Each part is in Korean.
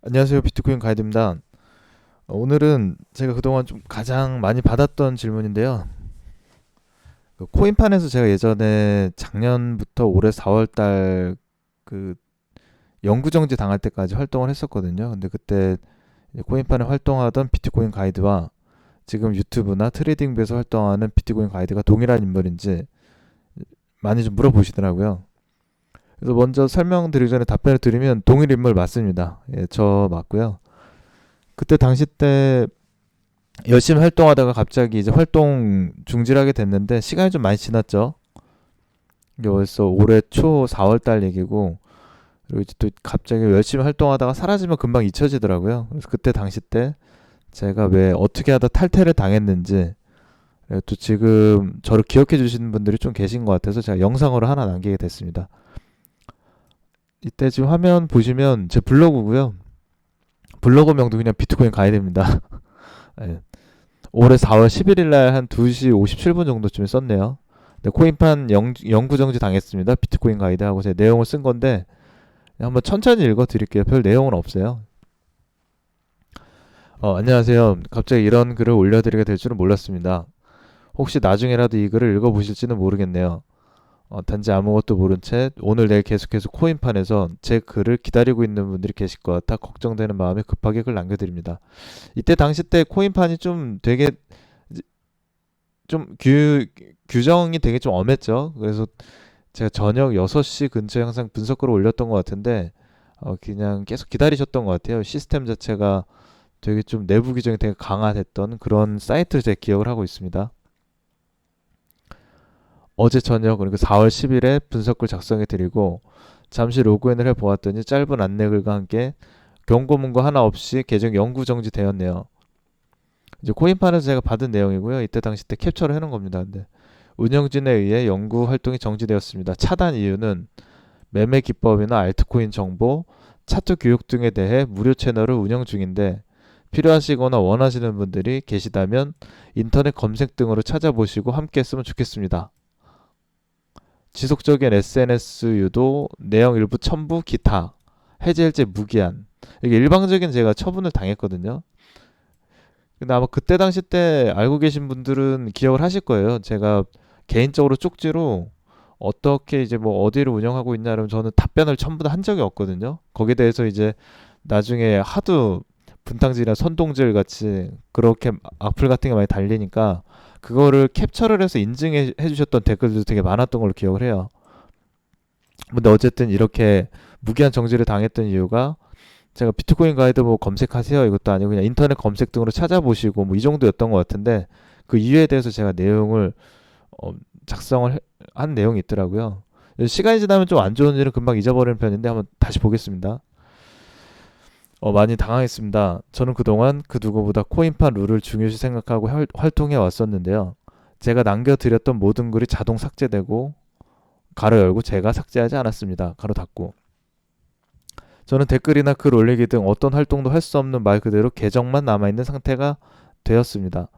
안녕하세요. 비트코인 가이드입니다. 오늘은 제가 그동안 좀 가장 많이 받았던 질문인데요. 그 코인판에서 제가 예전에 작년부터 올해 4월 달그 영구정지 당할 때까지 활동을 했었거든요. 근데 그때 이제 코인판에 활동하던 비트코인 가이드와 지금 유튜브나 트레이딩부에서 활동하는 비트코인 가이드가 동일한 인물인지 많이 좀 물어보시더라고요. 그래서 먼저 설명드리기 전에 답변을 드리면 동일 인물 맞습니다. 예, 저 맞고요. 그때 당시 때 열심히 활동하다가 갑자기 이제 활동 중지하게 됐는데 시간이 좀 많이 지났죠. 이게 벌써 올해 초 4월 달 얘기고, 그리고 이제 또 갑자기 열심히 활동하다가 사라지면 금방 잊혀지더라고요. 그래서 그때 당시 때 제가 왜 어떻게 하다 탈퇴를 당했는지, 그리고 또 지금 저를 기억해 주시는 분들이 좀 계신 것 같아서 제가 영상으로 하나 남기게 됐습니다. 이때 지금 화면 보시면 제 블로그고요. 블로그명도 그냥 비트코인 가이드입니다. 예. 올해 4월 11일 날 한 2시 57분 정도쯤에 썼네요. 네, 코인판 영구정지 당했습니다. 비트코인 가이드하고 제 내용을 쓴 건데 한번 천천히 읽어 드릴게요. 별 내용은 없어요. 안녕하세요. 갑자기 이런 글을 올려드리게 될 줄은 몰랐습니다. 혹시 나중에라도 이 글을 읽어보실지는 모르겠네요. 단지 아무것도 모른 채 오늘 내일 계속해서 코인판에서 제 글을 기다리고 있는 분들이 계실 것 같아 걱정되는 마음에 급하게 글 남겨드립니다. 이때 당시 때 코인판이 좀 되게 좀 규정이 되게 좀 엄했죠. 그래서 제가 저녁 6시 근처에 항상 분석글을 올렸던 것 같은데 그냥 계속 기다리셨던 것 같아요. 시스템 자체가 되게 좀 내부 규정이 되게 강화됐던 그런 사이트를 제가 기억을 하고 있습니다. 어제 저녁 그러니까 4월 10일에 분석글 작성해 드리고 잠시 로그인을 해 보았더니 짧은 안내글과 함께 경고문구 하나 없이 계정 영구 정지되었네요. 이제 코인판에서 제가 받은 내용이고요. 이때 당시 때 캡처를 해놓은 겁니다. 근데 운영진에 의해 연구 활동이 정지되었습니다. 차단 이유는 매매 기법이나 알트코인 정보, 차트 교육 등에 대해 무료 채널을 운영 중인데 필요하시거나 원하시는 분들이 계시다면 인터넷 검색 등으로 찾아보시고 함께 했으면 좋겠습니다. 지속적인 SNS 유도, 내용 일부 첨부, 기타, 해제일제 무기한. 이게 일방적인 제가 처분을 당했거든요. 근데 아마 그때 당시 때 알고 계신 분들은 기억을 하실 거예요. 제가 개인적으로 쪽지로 어떻게 이제 뭐 어디를 운영하고 있냐 그러면 저는 답변을 전부 다 한 적이 없거든요. 거기에 대해서 이제 나중에 하도 분탕질이나 선동질 같이 그렇게 악플 같은 게 많이 달리니까 그거를 캡처를 해서 인증해 주셨던 댓글도 되게 많았던 걸로 기억을 해요. 근데 어쨌든 이렇게 무기한 정지를 당했던 이유가 제가 비트코인 가이드 뭐 검색하세요 이것도 아니고 그냥 인터넷 검색 등으로 찾아보시고 뭐 이 정도였던 것 같은데 그 이유에 대해서 제가 내용을 어, 한 내용이 있더라고요. 시간이 지나면 좀 안 좋은 일은 금방 잊어버리는 편인데 한번 다시 보겠습니다. 많이 당황했습니다. 저는 그동안 그 누구보다 코인판 룰을 중요시 생각하고 활동해 왔었는데요. 제가 남겨드렸던 모든 글이 자동 삭제되고 가로 열고 제가 삭제하지 않았습니다. 가로 닫고. 저는 댓글이나 글 올리기 등 어떤 활동도 할 수 없는 말 그대로 계정만 남아있는 상태가 되었습니다.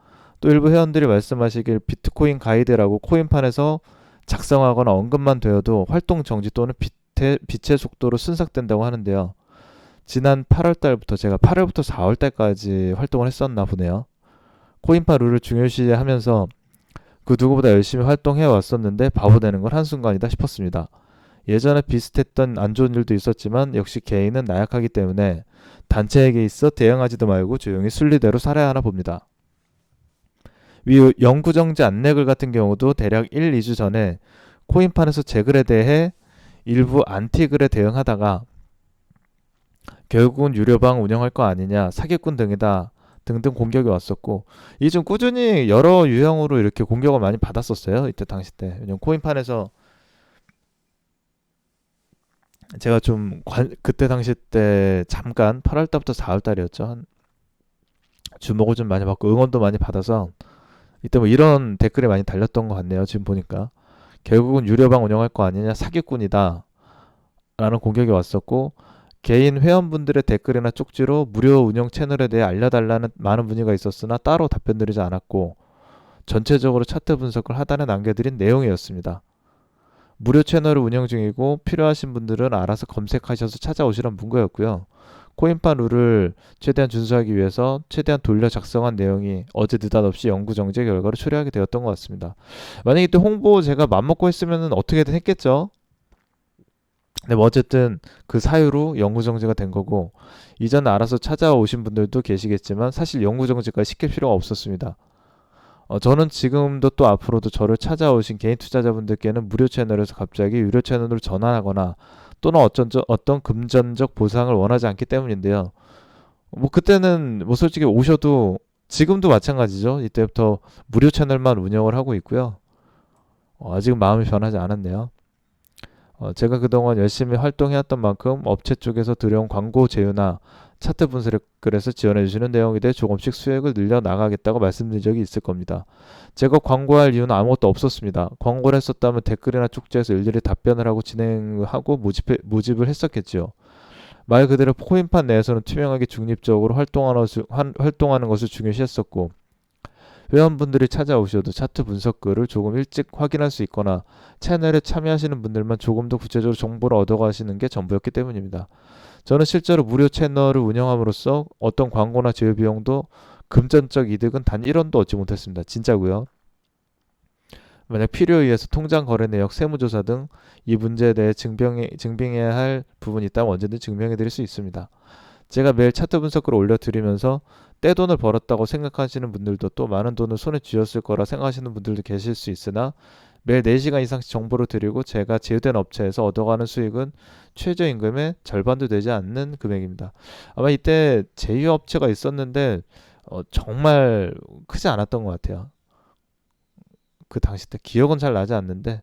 또 일부 회원들이 말씀하시길 비트코인 가이드라고 코인판에서 작성하거나 언급만 되어도 활동 정지 또는 빛의 속도로 순삭된다고 하는데요. 지난 8월 달부터 제가 8월부터 4월 달까지 활동을 했었나 보네요. 코인파 룰을 중요시하면서 그 누구보다 열심히 활동해 왔었는데 바보 되는 건 한순간이다 싶었습니다. 예전에 비슷했던 안 좋은 일도 있었지만 역시 개인은 나약하기 때문에 단체에게 있어 대응하지도 말고 조용히 순리대로 살아야 하나 봅니다. 위 영구정지 안내글 같은 경우도 대략 1, 2주 전에 코인판에서 제 글에 대해 일부 안티글에 대응하다가 결국은 유료방 운영할 거 아니냐, 사기꾼 등이다 등등 공격이 왔었고 이게 좀 꾸준히 여러 유형으로 이렇게 공격을 많이 받았었어요. 이때 당시 때. 왜냐면 코인판에서 제가 좀 그때 당시 때 잠깐 8월 달부터 4월 달이었죠. 한 주목을 좀 많이 받고 응원도 많이 받아서 이때 뭐 이런 댓글이 많이 달렸던 것 같네요. 지금 보니까 결국은 유료방 운영할 거 아니냐, 사기꾼이다 라는 공격이 왔었고 개인 회원분들의 댓글이나 쪽지로 무료 운영 채널에 대해 알려달라는 많은 문의가 있었으나 따로 답변드리지 않았고 전체적으로 차트 분석을 하단에 남겨드린 내용이었습니다. 무료 채널을 운영 중이고 필요하신 분들은 알아서 검색하셔서 찾아오시란 문구였고요. 코인파 룰을 최대한 준수하기 위해서 최대한 돌려 작성한 내용이 어제 느닷없이 연구 정제 결과로 초래하게 되었던 것 같습니다. 만약에 이때 홍보 제가 맘먹고 했으면 어떻게든 했겠죠. 근데 뭐 어쨌든 그 사유로 연구 정지가 된 거고, 이전에 알아서 찾아오신 분들도 계시겠지만 사실 연구 정지까지 시킬 필요가 없었습니다. 저는 지금도 또 앞으로도 저를 찾아오신 개인 투자자분들께는 무료 채널에서 갑자기 유료 채널로 전환하거나 또는 어떤 금전적 보상을 원하지 않기 때문인데요. 뭐 그때는 뭐 솔직히 오셔도, 지금도 마찬가지죠. 이때부터 무료 채널만 운영을 하고 있고요. 아직은 마음이 변하지 않았네요. 제가 그동안 열심히 활동해왔던 만큼 업체 쪽에서 들여온 광고 제휴나 차트 분석글에서 지원해주시는 내용에 대해 조금씩 수익을 늘려 나가겠다고 말씀드린 적이 있을 겁니다. 제가 광고할 이유는 아무것도 없었습니다. 광고를 했었다면 댓글이나 쪽지에서 일일이 답변을 하고 진행하고 모집을 했었겠지요. 말 그대로 코인판 내에서는 투명하게 중립적으로 활동하는 것을 중요시했었고, 회원분들이 찾아오셔도 차트 분석글을 조금 일찍 확인할 수 있거나 채널에 참여하시는 분들만 조금 더 구체적으로 정보를 얻어가시는 게 전부였기 때문입니다. 저는 실제로 무료 채널을 운영함으로써 어떤 광고나 제휴 비용도, 금전적 이득은 단 1원도 얻지 못했습니다. 진짜고요. 만약 필요에 의해서 통장 거래 내역, 세무조사 등 이 문제에 대해 증빙해야 할 부분이 있다면 언제든 증명해 드릴 수 있습니다. 제가 매일 차트 분석글을 올려드리면서 떼돈을 벌었다고 생각하시는 분들도, 또 많은 돈을 손에 쥐었을 거라 생각하시는 분들도 계실 수 있으나, 매일 4시간 이상씩 정보를 드리고 제가 제휴된 업체에서 얻어가는 수익은 최저임금의 절반도 되지 않는 금액입니다. 아마 이때 제휴업체가 있었는데 정말 크지 않았던 것 같아요. 그 당시 때 기억은 잘 나지 않는데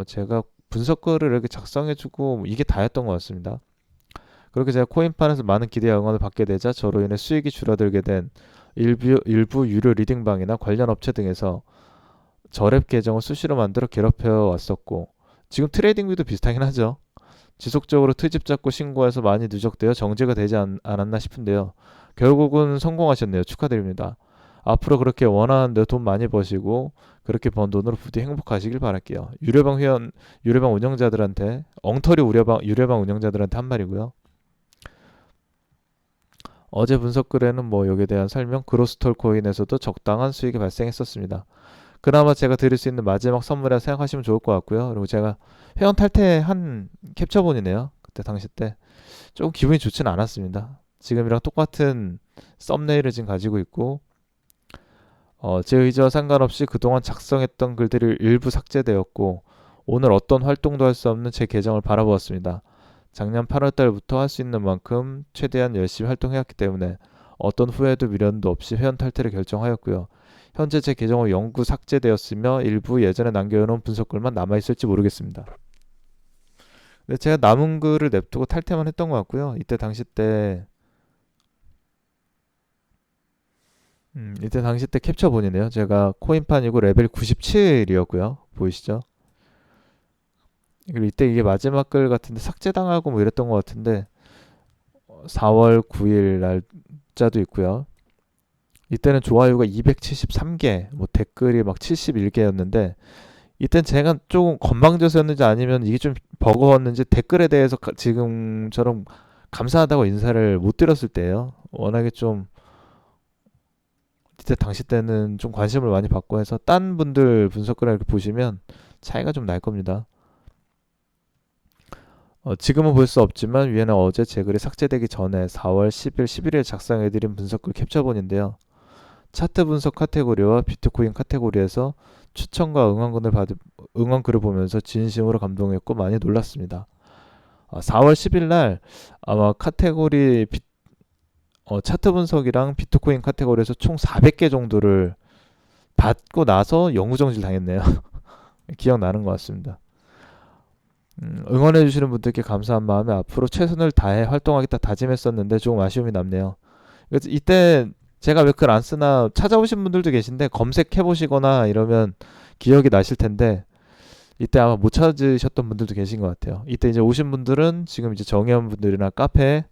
제가 분석글을 이렇게 작성해주고 이게 다였던 것 같습니다. 그렇게 제가 코인판에서 많은 기대와 응원을 받게 되자 저로 인해 수익이 줄어들게 된 일부 유료 리딩방이나 관련 업체 등에서 저랩 계정을 수시로 만들어 괴롭혀 왔었고, 지금 트레이딩비도 비슷하긴 하죠. 지속적으로 트집 잡고 신고해서 많이 누적되어 정지가 되지 않았나 싶은데요. 결국은 성공하셨네요. 축하드립니다. 앞으로 그렇게 원하는 대로 돈 많이 버시고 그렇게 번 돈으로 부디 행복하시길 바랄게요. 유료방 운영자들한테, 엉터리 유료방 운영자들한테 한 말이고요. 어제 분석글에는 뭐 여기에 대한 설명, 그로스톨 코인에서도 적당한 수익이 발생했었습니다. 그나마 제가 드릴 수 있는 마지막 선물이라 생각하시면 좋을 것 같고요. 그리고 제가 회원 탈퇴한 캡처본이네요. 그때 당시 때 조금 기분이 좋지는 않았습니다. 지금이랑 똑같은 썸네일을 지금 가지고 있고, 제 의지와 상관없이 그동안 작성했던 글들이 일부 삭제되었고, 오늘 어떤 활동도 할 수 없는 제 계정을 바라보았습니다. 작년 8월달부터 할 수 있는 만큼 최대한 열심히 활동해왔기 때문에 어떤 후회도 미련도 없이 회원 탈퇴를 결정하였고요. 현재 제 계정은 영구 삭제되었으며 일부 예전에 남겨놓은 분석글만 남아있을지 모르겠습니다. 근데 제가 남은 글을 냅두고 탈퇴만 했던 것 같고요. 이때 당시 때 캡처본이네요. 제가 코인판이고 레벨 97이었고요. 보이시죠? 그리고 이때 이게 마지막 글 같은데 삭제당하고 뭐 이랬던 것 같은데, 4월 9일 날짜도 있고요. 이때는 좋아요가 273개, 뭐 댓글이 막 71개였는데, 이땐 제가 조금 건방져서였는지 아니면 이게 좀 버거웠는지 댓글에 대해서 지금처럼 감사하다고 인사를 못 드렸을 때예요. 워낙에 좀 이때 당시 때는 좀 관심을 많이 받고 해서 딴 분들 분석글을 이렇게 보시면 차이가 좀 날 겁니다. 지금은 볼 수 없지만 위에는 어제 제 글이 삭제되기 전에 4월 10일, 11일 작성해드린 분석글 캡처본인데요. 차트 분석 카테고리와 비트코인 카테고리에서 추천과 응원글을 보면서 진심으로 감동했고 많이 놀랐습니다. 4월 10일 날 아마 차트 분석이랑 비트코인 카테고리에서 총 400개 정도를 받고 나서 영구정지를 당했네요. 기억나는 것 같습니다. 응원해주시는 분들께 감사한 마음에 앞으로 최선을 다해 활동하겠다 다짐했었는데 조금 아쉬움이 남네요. 그래서 이때 제가 왜 글 안 쓰나 찾아오신 분들도 계신데 검색해보시거나 이러면 기억이 나실 텐데, 이때 아마 못 찾으셨던 분들도 계신 것 같아요. 이때 이제 오신 분들은 지금 이제 정회원 분들이나 카페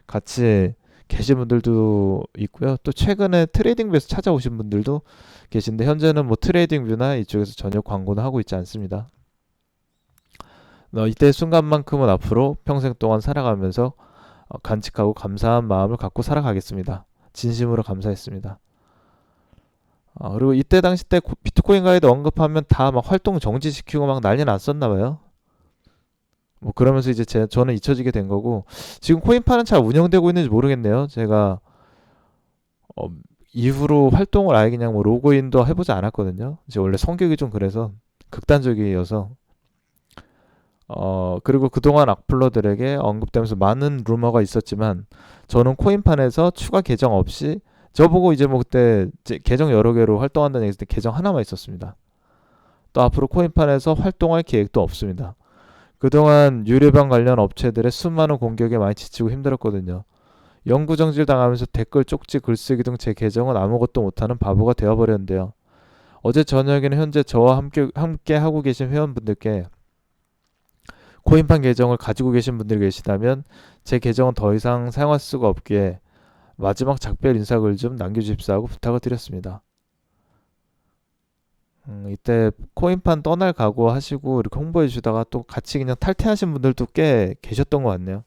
같이 계신 분들도 있고요. 또 최근에 트레이딩뷰에서 찾아오신 분들도 계신데, 현재는 뭐 트레이딩뷰나 이쪽에서 전혀 광고는 하고 있지 않습니다. 이때 순간만큼은 앞으로 평생 동안 살아가면서 간직하고 감사한 마음을 갖고 살아가겠습니다. 진심으로 감사했습니다. 그리고 이때 당시 때 비트코인 가이드 언급하면 다 막 활동 정지시키고 막 난리 났었나 봐요. 뭐 그러면서 이제 저는 잊혀지게 된 거고, 지금 코인파는 잘 운영되고 있는지 모르겠네요. 제가 어, 이후로 활동을 아예 그냥 뭐 로그인도 해보지 않았거든요. 이제 원래 성격이 좀 그래서 극단적이어서. 그리고 그동안 악플러들에게 언급되면서 많은 루머가 있었지만, 저는 코인판에서 추가 계정 없이, 저보고 이제 뭐 그때 계정 여러 개로 활동한다는 얘기했을 때 계정 하나만 있었습니다. 또 앞으로 코인판에서 활동할 계획도 없습니다. 그동안 유료병 관련 업체들의 수많은 공격에 많이 지치고 힘들었거든요. 영구정지를 당하면서 댓글, 쪽지, 글쓰기 등 제 계정은 아무것도 못하는 바보가 되어버렸는데요. 어제 저녁에는 현재 저와 함께 하고 계신 회원분들께 코인판 계정을 가지고 계신 분들이 계시다면 제 계정은 더 이상 사용할 수가 없기에 마지막 작별 인사글 좀 남겨주십사 하고 부탁을 드렸습니다. 이때 코인판 떠날 각오 하시고 이렇게 홍보해 주다가 또 같이 그냥 탈퇴하신 분들도 꽤 계셨던 것 같네요.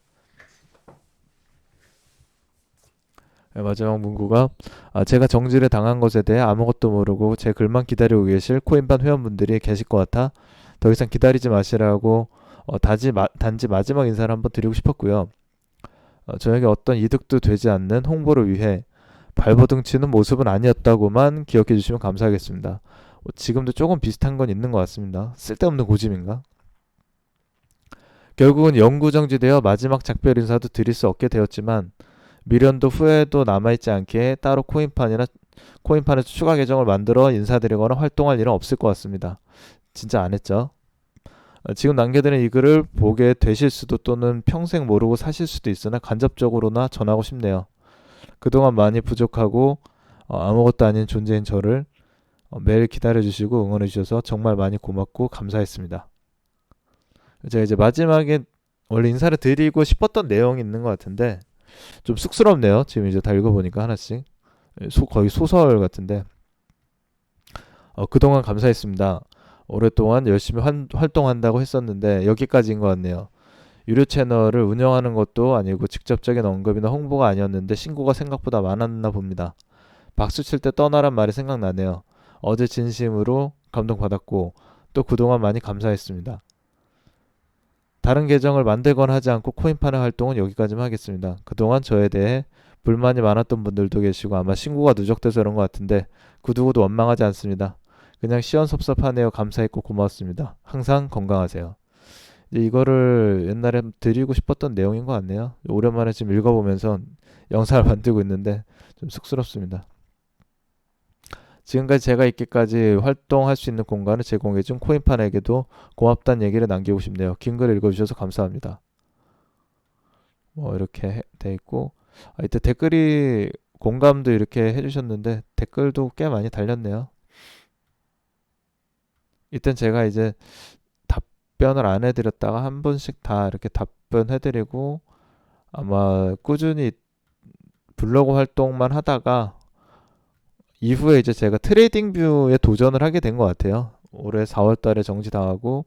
네, 마지막 문구가 제가 정지를 당한 것에 대해 아무것도 모르고 제 글만 기다리고 계실 코인판 회원분들이 계실 것 같아 더 이상 기다리지 마시라고 단지 마지막 인사를 한번 드리고 싶었고요. 저에게 어떤 이득도 되지 않는 홍보를 위해 발버둥 치는 모습은 아니었다고만 기억해 주시면 감사하겠습니다. 지금도 조금 비슷한 건 있는 것 같습니다. 쓸데없는 고집인가? 결국은 영구정지되어 마지막 작별 인사도 드릴 수 없게 되었지만 미련도 후회도 남아있지 않게 따로 코인판에서 추가 계정을 만들어 인사드리거나 활동할 일은 없을 것 같습니다. 진짜 안 했죠? 지금 남겨드린 이 글을 보게 되실 수도 또는 평생 모르고 사실 수도 있으나 간접적으로나 전하고 싶네요. 그동안 많이 부족하고 아무것도 아닌 존재인 저를 매일 기다려주시고 응원해주셔서 정말 많이 고맙고 감사했습니다. 제가 이제 마지막에 원래 인사를 드리고 싶었던 내용이 있는 것 같은데 좀 쑥스럽네요. 지금 이제 다 읽어보니까 하나씩 거의 소설 같은데 그동안 감사했습니다. 오랫동안 열심히 활동한다고 했었는데 여기까지인 것 같네요. 유료 채널을 운영하는 것도 아니고 직접적인 언급이나 홍보가 아니었는데 신고가 생각보다 많았나 봅니다. 박수 칠 때 떠나란 말이 생각나네요. 어제 진심으로 감동받았고 또 그동안 많이 감사했습니다. 다른 계정을 만들거나 하지 않고 코인판의 활동은 여기까지만 하겠습니다. 그동안 저에 대해 불만이 많았던 분들도 계시고 아마 신고가 누적돼서 그런 것 같은데 그 누구도 원망하지 않습니다. 그냥 시원섭섭하네요. 감사했고 고마웠습니다. 항상 건강하세요. 이거를 옛날에 드리고 싶었던 내용인 것 같네요. 오랜만에 지금 읽어보면서 영상을 만들고 있는데 좀 쑥스럽습니다. 지금까지 제가 있기까지 활동할 수 있는 공간을 제공해준 코인판에게도 고맙다는 얘기를 남기고 싶네요. 긴 글 읽어주셔서 감사합니다. 뭐 이렇게 돼 있고 이때 댓글이 공감도 이렇게 해주셨는데 댓글도 꽤 많이 달렸네요. 이땐 제가 이제 답변을 안 해드렸다가 한 번씩 다 이렇게 답변해드리고 아마 꾸준히 블로그 활동만 하다가 이후에 이제 제가 트레이딩뷰에 도전을 하게 된 것 같아요. 올해 4월 달에 정지당하고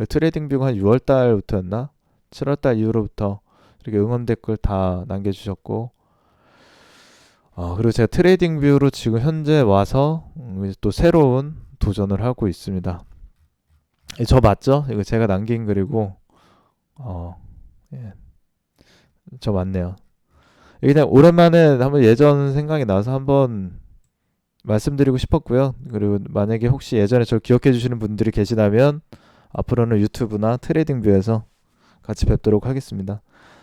트레이딩뷰가 한 6월 달부터였나? 7월 달 이후로부터 이렇게 응원 댓글 다 남겨주셨고 그리고 제가 트레이딩뷰로 지금 현재 와서 또 새로운 도전을 하고 있습니다. 저 맞죠? 이거 제가 남긴 글이고 예. 저 맞네요. 그냥 오랜만에 한번 예전 생각이 나서 한번 말씀드리고 싶었고요. 그리고 만약에 혹시 예전에 저를 기억해 주시는 분들이 계시다면 앞으로는 유튜브나 트레이딩뷰에서 같이 뵙도록 하겠습니다.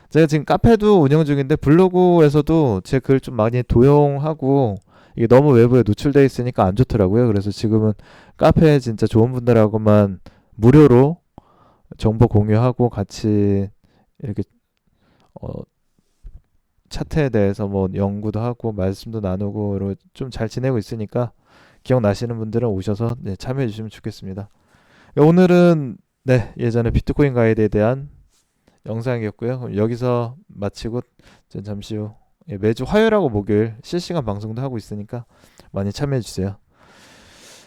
제가 지금 카페도 운영 중인데 블로그에서도 제 글 좀 많이 도용하고 이게 너무 외부에 노출되어 있으니까 안 좋더라고요. 그래서 지금은 카페에 진짜 좋은 분들하고만 무료로 정보 공유하고 같이 이렇게 차트에 대해서 뭐 연구도 하고 말씀도 나누고 좀 잘 지내고 있으니까 기억나시는 분들은 오셔서 참여해 주시면 좋겠습니다. 오늘은 예전에 비트코인 가이드에 대한 영상이었고요. 그럼 여기서 마치고 잠시 후 매주 화요일하고 목요일 실시간 방송도 하고 있으니까 많이 참여해 주세요.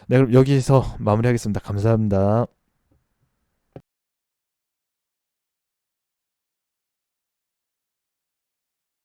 네, 그럼 여기서 마무리하겠습니다. 감사합니다.